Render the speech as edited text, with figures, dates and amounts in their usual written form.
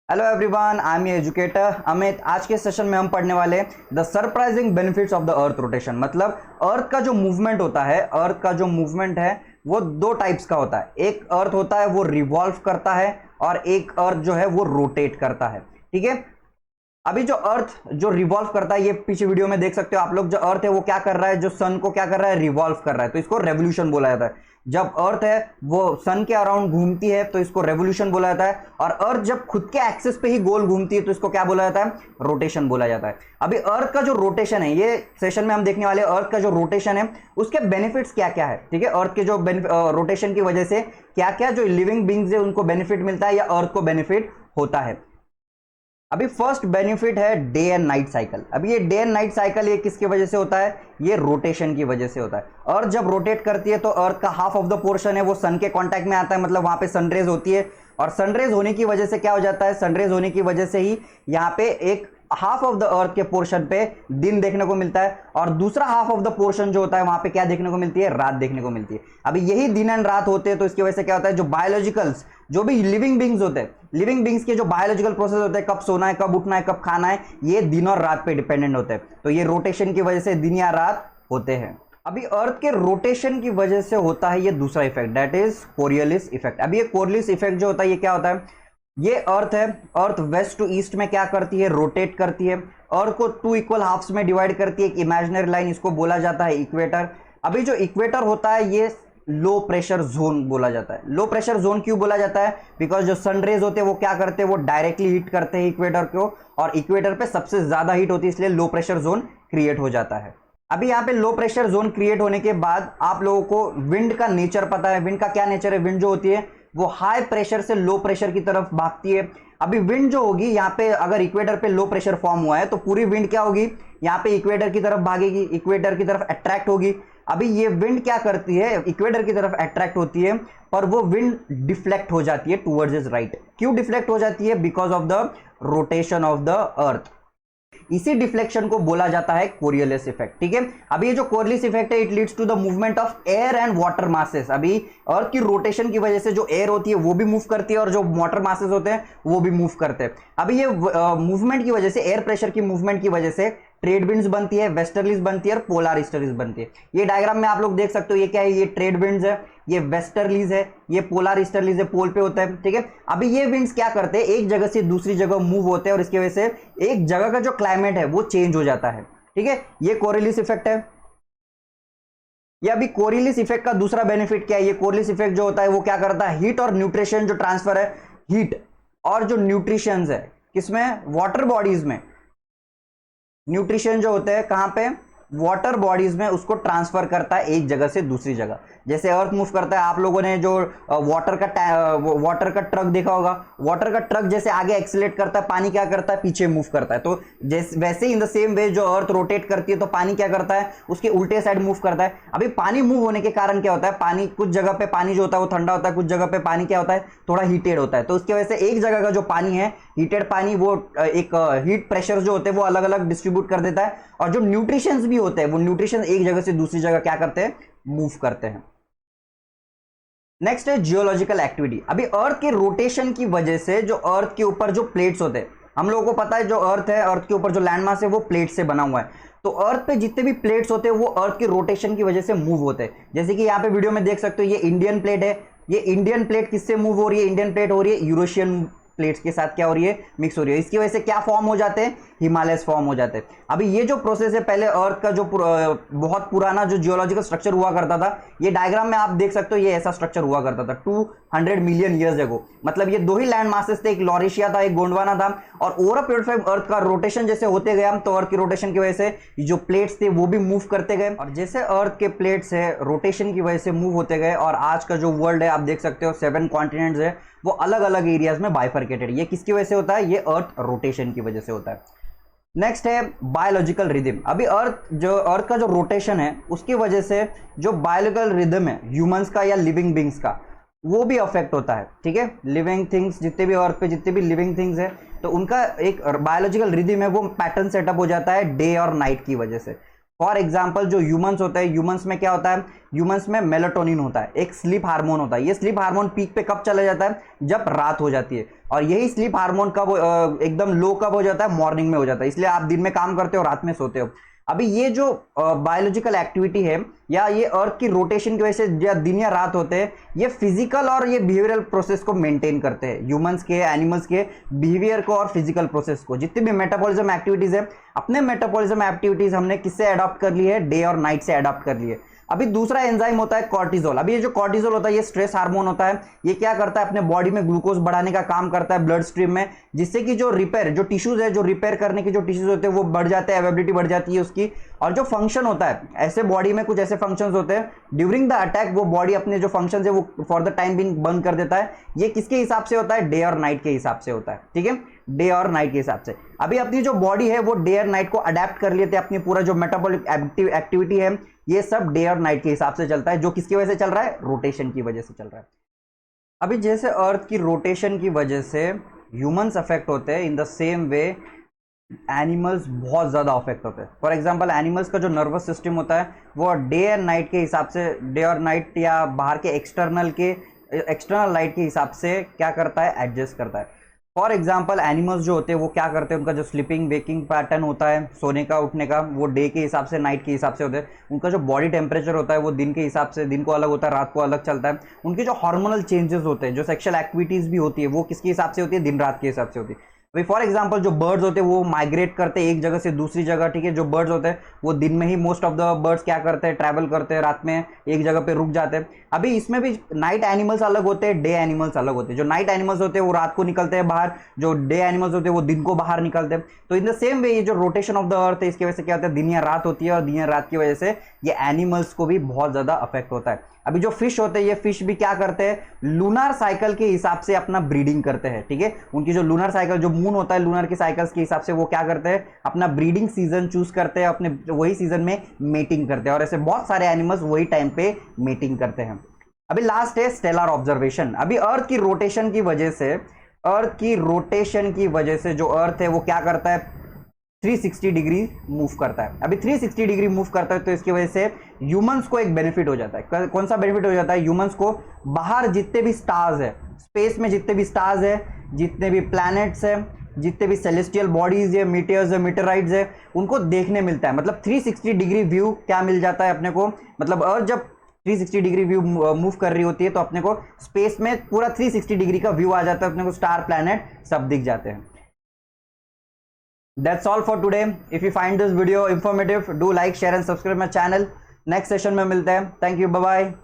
Hello everyone, I am educator Amit. आज के session में हम पढ़ने वाले the surprising benefits of the earth rotation. मतलब अर्थ का जो मूवमेंट होता है, अर्थ का जो मूवमेंट है वो दो टाइप्स का होता है। एक अर्थ होता है वो रिवॉल्व करता है और एक अर्थ जो है वो रोटेट करता है। ठीक है, अभी जो अर्थ जो रिवॉल्व करता है, ये पीछे वीडियो में देख सकते हो आप लोग, जो अर्थ है वो क्या कर रहा है, जो सन को क्या कर रहा है, रिवॉल्व कर रहा है, तो इसको रेवोल्यूशन बोला जाता है। जब अर्थ है वो सन के अराउंड घूमती है तो इसको रेवोल्यूशन बोला जाता है, और अर्थ जब खुद के एक्सिस पे ही गोल घूमती है तो इसको क्या बोला जाता है, रोटेशन बोला जाता है। अभी अर्थ का जो रोटेशन है, ये सेशन में हम देखने वाले अर्थ का जो रोटेशन है उसके बेनिफिट्स क्या क्या है। ठीक है, अर्थ के जो रोटेशन की वजह से क्या क्या जो लिविंग बींग्स है उनको बेनिफिट मिलता है या अर्थ को बेनिफिट होता है। अभी फर्स्ट बेनिफिट है डे एंड नाइट साइकिल। अभी ये डे एंड नाइट साइकिल ये किसकी वजह से होता है, ये रोटेशन की वजह से होता है। अर्थ जब रोटेट करती है तो अर्थ का हाफ ऑफ द पोर्शन है वो सन के कांटेक्ट में आता है, मतलब वहां पे सनरेज होती है, और सनरेज होने की वजह से क्या हो जाता है, सनरेज होने की वजह से ही यहाँ पे एक हाफ ऑफ द अर्थ के पोर्शन पे दिन देखने को मिलता है, और दूसरा हाफ ऑफ द पोर्शन जो होता है वहां पे क्या देखने को मिलती है, रात देखने को मिलती है। अभी यही दिन एंड रात होते हैं तो इसकी वजह से क्या होता है, जो बायोलॉजिकल्स, जो भी लिविंग बींग्स होते हैं, लिविंग बींग्स के जो बायोलॉजिकल प्रोसेस होते हैं, कब सोना है, कब उठना है, कब खाना है, ये दिन और रात पे डिपेंडेंट होते हैं। तो ये रोटेशन की वजह से दिन या रात होते हैं। अभी अर्थ के रोटेशन की वजह से होता है ये दूसरा effect, that is Coriolis effect. अभी ये कोरियोलिस इफेक्ट जो होता है ये क्या होता है, ये अर्थ है, अर्थ वेस्ट टू ईस्ट में क्या करती है, रोटेट करती है, अर्थ को टू इक्वल हाफ्स में डिवाइड करती है, एक इमेजिनरी लाइन, इसको बोला जाता है इक्वेटर। अभी जो इक्वेटर होता है ये लो प्रेशर जोन बोला जाता है। लो प्रेशर जोन क्यों बोला जाता है, बिकॉज जो सनरेज होते हैं वो क्या करते हैं, वो डायरेक्टली हिट करते हैं इक्वेटर को, और इक्वेटर पे सबसे ज्यादा हीट होती है, इसलिए लो प्रेशर जोन क्रिएट हो जाता है। अभी यहाँ पे लो प्रेशर जोन क्रिएट होने के बाद आप लोगों को विंड का नेचर पता है। विंड का क्या नेचर है, विंड जो होती है वो हाई प्रेशर से लो प्रेशर की तरफ भागती है। अभी विंड जो होगी यहाँ पे, अगर इक्वेटर पे लो प्रेशर फॉर्म हुआ है तो पूरी विंड क्या होगी, यहाँ पे इक्वेटर की तरफ भागेगी, इक्वेटर की तरफ अट्रैक्ट होगी। अभी ये विंड क्या करती है, इक्वेटर की तरफ अट्रैक्ट होती है, पर वो विंड डिफ्लेक्ट हो जाती है टुवर्ड्स इज राइट। क्यों डिफ्लेक्ट हो जाती है, because of the rotation of the earth. इसी डिफ्लेक्शन को बोला जाता है कोरियोलिस इफेक्ट। ठीक है, अभी ये जो कोरियोलिस इफेक्ट है, it leads to the movement of air and water masses. अभी अर्थ की रोटेशन की वजह से जो एयर होती है वो भी मूव करती है, और जो वाटर मासेस होते हैं वो भी मूव करते हैं। अभी ये मूवमेंट की वजह से, एयर प्रेशर की मूवमेंट की वजह से ट्रेड विंड्स बनती है, वेस्टर्लीज बनती है और पोलर ईस्टर्लीज बनती है। ये डायग्राम में आप लोग देख सकते हो, ये क्या है, ये ट्रेड विंड्स है, ये वेस्टर्लीज है, ये पोलर ईस्टर्लीज है, पोल पे होता है। ठीक है, अभी ये विंड्स क्या करते हैं, एक जगह से दूसरी जगह मूव होते हैं, और इसकी वजह से एक जगह का जो क्लाइमेट है वो चेंज हो जाता है। ठीक है, ये कोरियोलिस इफेक्ट है। ये अभी कोरियोलिस इफेक्ट का दूसरा बेनिफिट क्या है, ये कोरियोलिस इफेक्ट जो होता है वो क्या करता है, हीट और न्यूट्रिशन जो ट्रांसफर है, हीट और जो न्यूट्रिशन है किसमें, वाटर बॉडीज में। न्यूट्रिशन जो होते हैं कहां पे, वाटर बॉडीज में, उसको ट्रांसफर करता है एक जगह से दूसरी जगह। जैसे अर्थ मूव करता है, आप लोगों ने जो वाटर का ट्रक देखा होगा, वाटर का ट्रक जैसे आगे एक्सीलरेट करता है, पानी क्या करता है, पीछे मूव करता है। तो जैसे वैसे ही इन द सेम वे जो अर्थ रोटेट करती है तो पानी क्या करता है, उसके उल्टे साइड मूव करता है। अभी पानी मूव होने के कारण क्या होता है, पानी कुछ जगह पे पानी जो होता है वो ठंडा होता है, कुछ जगह पे पानी क्या होता है, थोड़ा हीटेड होता है। तो उसकी वजह से एक जगह का जो पानी है, हीटेड पानी, वो एक हीट प्रेशर जो होते हैं वो अलग अलग डिस्ट्रीब्यूट कर देता है, और जो न्यूट्रिशंस भी होते हैं वो न्यूट्रिशन एक जगह से दूसरी जगह क्या करते हैं, मूव करते हैं। नेक्स्ट है जियोलॉजिकल एक्टिविटी। अभी अर्थ के रोटेशन की वजह से जो अर्थ के ऊपर जो प्लेट्स होते हैं, हम लोगों को पता है जो अर्थ है, अर्थ के ऊपर जो लैंड मास है वो प्लेट से बना हुआ है। तो अर्थ पे जितने भी प्लेट्स होते हैं वो अर्थ के रोटेशन की वजह से मूव होते हैं। जैसे कि यहाँ पे वीडियो में देख सकते हो, ये इंडियन प्लेट है, ये इंडियन प्लेट किससे मूव हो रही है, इंडियन प्लेट हो रही है यूरोशियन प्लेट्स के साथ क्या हो रही है, मिक्स हो रही है। इसकी वजह से क्या फॉर्म हो जाते हैं, हिमालयस फॉर्म हो जाते हैं। अभी ये जो प्रोसेस है, पहले अर्थ का जो बहुत पुराना जो जियोलॉजिकल स्ट्रक्चर हुआ करता था, ये डायग्राम में आप देख सकते हो, ये ऐसा स्ट्रक्चर हुआ करता था 200 मिलियन ईयर्स एगो। मतलब ये दो ही लैंड मासेस थे, एक लॉरेशिया था, एक गोंडवाना था, और over a period of earth का रोटेशन जैसे होते गया तो अर्थ की रोटेशन की वजह से जो प्लेट्स थे वो भी मूव करते गए, और जैसे अर्थ के प्लेट्स है रोटेशन की वजह से मूव होते गए, और आज का जो वर्ल्ड है आप देख सकते हो 7 कॉन्टिनेंट्स है वो अलग अलग एरियाज में बाइफर्केटेड। ये किसकी वजह से होता है, ये अर्थ रोटेशन की वजह से होता है। नेक्स्ट है बायोलॉजिकल रिदम। अभी अर्थ का जो रोटेशन है उसकी वजह से जो बायोलॉजिकल रिदम है ह्यूमंस का या लिविंग बींग्स का, वो भी अफेक्ट होता है। ठीक है, लिविंग थिंग्स जितने भी अर्थ पे जितने भी लिविंग थिंग्स है तो उनका एक बायोलॉजिकल रिदम है वो पैटर्न सेटअप हो जाता है डे और नाइट की वजह से। फॉर एग्जाम्पल जो ह्यूमंस होते हैं, ह्यूमंस में क्या होता है, ह्यूमंस में मेलाटोनिन होता है, एक स्लीप हार्मोन होता है। ये स्लीप हार्मोन पीक पे कब चला जाता है, जब रात हो जाती है। और यही स्लीप हार्मोन कब एकदम लो कब हो जाता है, मॉर्निंग में हो जाता है। इसलिए आप दिन में काम करते हो, रात में सोते हो। अभी ये जो बायोलॉजिकल एक्टिविटी है या ये अर्थ की रोटेशन की वजह से या दिन या रात होते हैं, ये फिजिकल और ये बिहेवियरल प्रोसेस को मेंटेन करते हैं, ह्यूमंस के, एनिमल्स के बिहेवियर को और फिजिकल प्रोसेस को। जितने भी मेटाबॉलिज्म एक्टिविटीज है, अपने मेटाबॉलिज्म एक्टिविटीज हमने किससे अडॉप्ट कर ली है, डे और नाइट से अडॉप्ट कर लिए। अभी दूसरा एंजाइम होता है कॉर्टिजोल। अभी ये जो कॉर्टिजोल होता है, ये स्ट्रेस हार्मोन होता है। ये क्या करता है, अपने बॉडी में ग्लूकोज बढ़ाने का काम करता है ब्लड स्ट्रीम में, जिससे कि जो रिपेयर, जो टिश्यूज है, जो रिपेयर करने के जो टिश्यूज होते हैं वो बढ़ जाते हैं, अवेबिलिटी बढ़ जाती है उसकी। और जो फंक्शन होता है, ऐसे बॉडी में कुछ ऐसे फंक्शंस होते हैं ड्यूरिंग द अटैक, वो बॉडी अपने जो फंक्शंस है वो फॉर द टाइम बिंग बंद कर देता है। ये किसके हिसाब से होता है, डे और नाइट के हिसाब से होता है। ठीक है, डे और नाइट के हिसाब से। अभी अपनी जो बॉडी है वो डे और नाइट को अडेप्ट कर लेते हैं, अपनी पूरा जो मेटाबॉलिक एक्टिविटी है ये सब डे और नाइट के हिसाब से चलता है, जो किसकी वजह से चल रहा है, रोटेशन की वजह से चल रहा है। अभी जैसे अर्थ की रोटेशन की वजह से ह्यूमंस अफेक्ट होते हैं, in the same way animals बहुत ज़्यादा अफेक्ट होते हैं। फॉर एग्जांपल एनिमल्स का जो नर्वस सिस्टम होता है वो डे एंड नाइट के हिसाब से, डे और नाइट या बाहर के एक्सटर्नल लाइट के हिसाब से क्या करता है, एडजस्ट करता है। फॉर एग्जाम्पल एनिमल्स जो होते हैं वो क्या करते हैं, उनका जो स्लीपिंग वेकिंग पैटर्न होता है, सोने का उठने का, वो डे के हिसाब से, नाइट के हिसाब से होते हैं। उनका जो बॉडी टेम्परेचर होता है वो दिन के हिसाब से, दिन को अलग होता है, रात को अलग चलता है। उनके जो हार्मोनल चेंजेस होते हैं, जो सेक्सुअल एक्टिविटीज़ भी होती है, वो किसके हिसाब से होती है, दिन रात के हिसाब से होती है। भाई फॉर एग्जाम्पल जो बर्ड्स होते हैं वो माइग्रेट करते हैं एक जगह से दूसरी जगह। ठीक है, जो बर्ड्स होते हैं वो दिन में ही मोस्ट ऑफ द बर्ड्स क्या करते हैं, ट्रैवल करते हैं, रात में एक जगह पे रुक जाते हैं। अभी इसमें भी नाइट एनिमल्स अलग होते हैं, डे एनिमल्स अलग होते हैं। जो नाइट एनिमल्स होते हैं वो रात को निकलते हैं बाहर, जो डे एनिमल्स होते हैं वो दिन को बाहर निकलते हैं। तो इन द सेम वे ये जो रोटेशन ऑफ द अर्थ है, इसकी वजह से क्या होता है, दिन या रात होती है, और दिन या रात की वजह से ये एनिमल्स को भी बहुत ज़्यादा अफेक्ट होता है। अभी जो फिश होते हैं, ये फिश भी क्या करते हैं, लूनर साइकिल के हिसाब से अपना ब्रीडिंग करते हैं। ठीक है, उनकी जो लूनर साइकिल, जो मून होता है, लूनर के साइकिल्स के हिसाब से वो क्या करते हैं, अपना ब्रीडिंग सीजन चूज करते हैं, अपने वही सीजन में मेटिंग करते हैं। और ऐसे बहुत सारे एनिमल्स वही टाइम पे मेटिंग करते हैं। अभी लास्ट है स्टेलर ऑब्जर्वेशन। अभी अर्थ की रोटेशन की वजह से, जो अर्थ है वो क्या करता है, 360 डिग्री मूव करता है। अभी 360 डिग्री मूव करता है, तो इसकी वजह से ह्यूमंस को एक बेनिफिट हो जाता है। कौन सा बेनिफिट हो जाता है, ह्यूमंस को बाहर जितने भी स्टार्स है, स्पेस में जितने भी स्टार्स है, जितने भी प्लैनेट्स है, जितने भी सेलेस्टियल बॉडीज है, मीटियर्स है, मीटेराइट्स है, उनको देखने मिलता है। मतलब 360 डिग्री व्यू क्या मिल जाता है अपने को, मतलब अर्थ जब 360 डिग्री व्यू मूव कर रही होती है तो अपने को स्पेस में पूरा 360 डिग्री का व्यू आ जाता है, अपने को स्टार, प्लैनेट सब दिख जाते हैं। That's all for today. If you find this video informative, do like, share and subscribe my channel. Next session में मिलते हैं. Thank you. Bye bye.